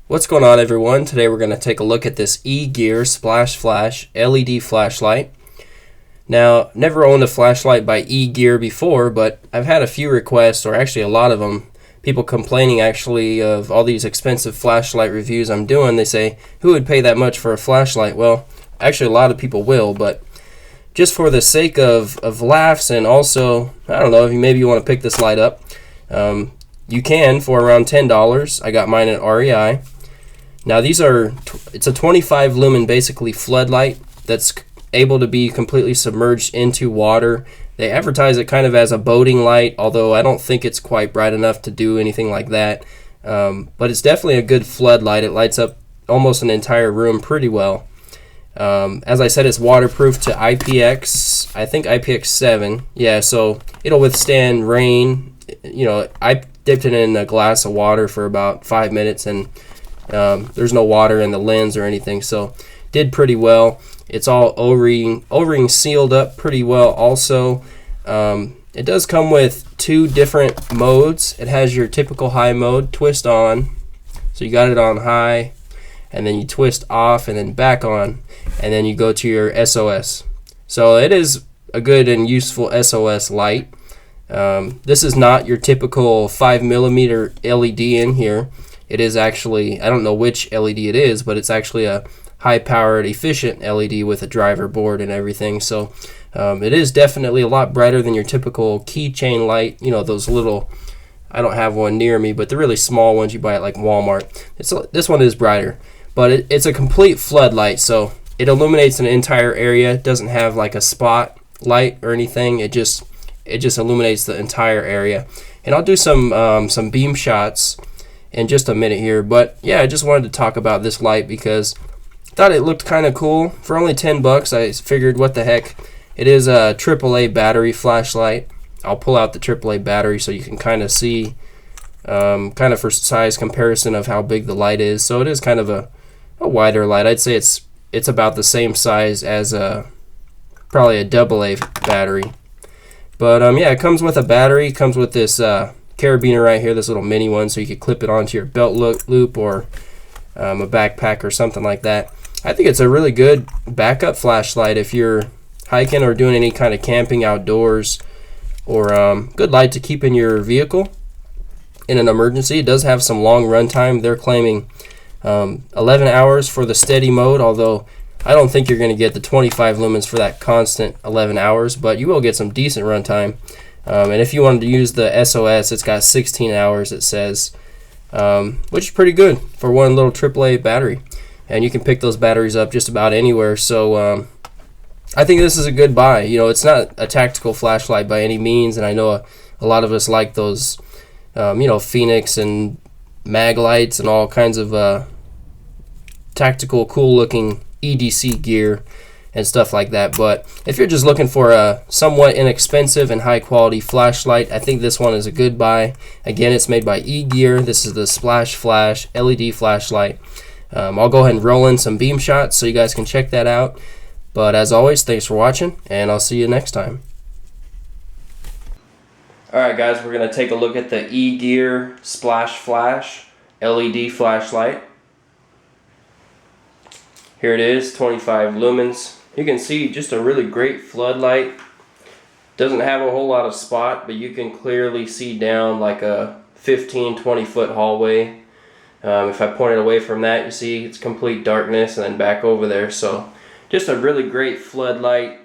What's going on, everyone? Today we're going to take a look at this eGear SplashFlash LED Flashlight. Now, never owned a flashlight by eGear before, but I've had a few requests, or actually a lot of them, people complaining actually of all these expensive flashlight reviews I'm doing. They say, who would pay that much for a flashlight? Well, actually a lot of people will, but just for the sake of laughs, and also, I don't know, if maybe you want to pick this light up, you can for around $10. I got mine at REI. Now it's a 25 lumen basically floodlight that's able to be completely submerged into water. They advertise it kind of as a boating light, although I don't think it's quite bright enough to do anything like that. But it's definitely a good floodlight. It lights up almost an entire room pretty well. As I said, it's waterproof to IPX, I think IPX7. Yeah, so it'll withstand rain. You know, I dipped it in a glass of water for about 5 minutes, and there's no water in the lens or anything, so did pretty well. It's all O-ring sealed up pretty well also. It does come with two different modes. It has your typical high mode, twist on, so you got it on high, and then you twist off and then back on, and then you go to your SOS. So it is a good and useful SOS light. This is not your typical 5mm LED in here. It is actually, I don't know which LED it is, but it's actually a high-powered, efficient LED with a driver board and everything. So it is definitely a lot brighter than your typical keychain light. You know, those little, I don't have one near me, but the really small ones you buy at like Walmart. This one is brighter, but it's a complete floodlight, so it illuminates an entire area. It doesn't have like a spot light or anything. It just illuminates the entire area. And I'll do some beam shots in just a minute here, but yeah, I just wanted to talk about this light because I thought it looked kind of cool. For only $10, I figured, what the heck. It is a AAA battery flashlight. I'll pull out the AAA battery so you can kind of see, kind of for size comparison of how big the light is. So it is kind of a wider light. I'd say it's about the same size as probably a AA battery. But yeah, it comes with a battery. It comes with this carabiner right here, this little mini one, so you could clip it onto your belt loop or a backpack or something like that. I think it's a really good backup flashlight if you're hiking or doing any kind of camping outdoors, or good light to keep in your vehicle in an emergency. It does have some long run time. They're claiming 11 hours for the steady mode, although I don't think you're going to get the 25 lumens for that constant 11 hours, but you will get some decent run time. And if you wanted to use the SOS, it's got 16 hours, it says, which is pretty good for one little AAA battery. And you can pick those batteries up just about anywhere. So I think this is a good buy. You know, it's not a tactical flashlight by any means, and I know a lot of us like those, you know, Phoenix and mag lights and all kinds of tactical, cool-looking EDC gear and stuff like that. But if you're just looking for a somewhat inexpensive and high quality flashlight, I think this one is a good buy. Again, it's made by eGear. This is the SplashFlash LED Flashlight. I'll go ahead and roll in some beam shots so you guys can check that out. But as always, thanks for watching, and I'll see you next time. Alright guys, we're going to take a look at the eGear SplashFlash LED Flashlight. Here it is, 25 lumens. You can see just a really great floodlight. Doesn't have a whole lot of spot, but you can clearly see down like a 15-20 foot hallway. If I point it away from that, you see it's complete darkness, and then back over there. So just a really great floodlight.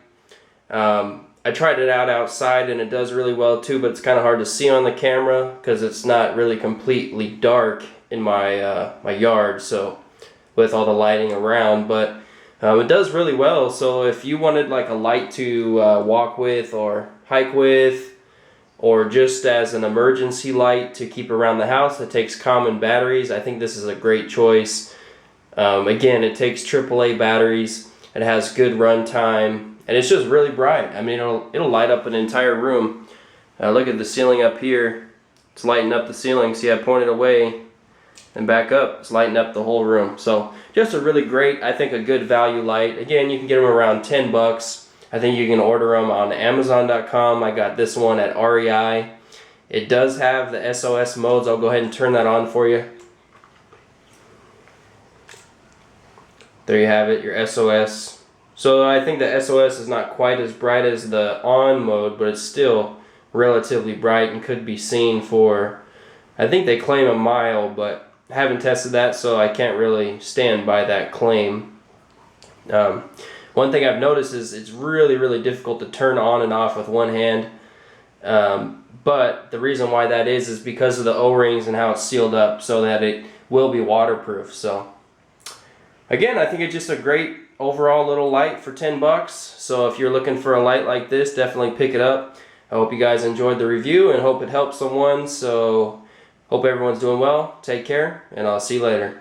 I tried it out outside and it does really well too, but it's kind of hard to see on the camera because it's not really completely dark in my my yard, so with all the lighting around, but it does really well. So if you wanted like a light to walk with or hike with, or just as an emergency light to keep around the house that takes common batteries, I think this is a great choice. Again, it takes AAA batteries, it has good run time, and it's just really bright. I mean, it'll light up an entire room. Look at the ceiling up here. It's lighting up the ceiling. See, I pointed away and back up, it's lighting up the whole room. So just a really great, I think, a good value light. Again, you can get them around $10. I think you can order them on Amazon.com. I got this one at REI. It does have the SOS modes. I'll go ahead and turn that on for you. There you have it, your SOS. So I think the SOS is not quite as bright as the on mode, but it's still relatively bright and could be seen for, I think they claim a mile, but I haven't tested that, so I can't really stand by that claim. One thing I've noticed is it's really difficult to turn on and off with one hand. But the reason why that is because of the O-rings and how it's sealed up so that it will be waterproof. So again, I think it's just a great overall little light for 10 bucks. So if you're looking for a light like this, definitely pick it up. I hope you guys enjoyed the review and hope it helped someone. So hope everyone's doing well. Take care, and I'll see you later.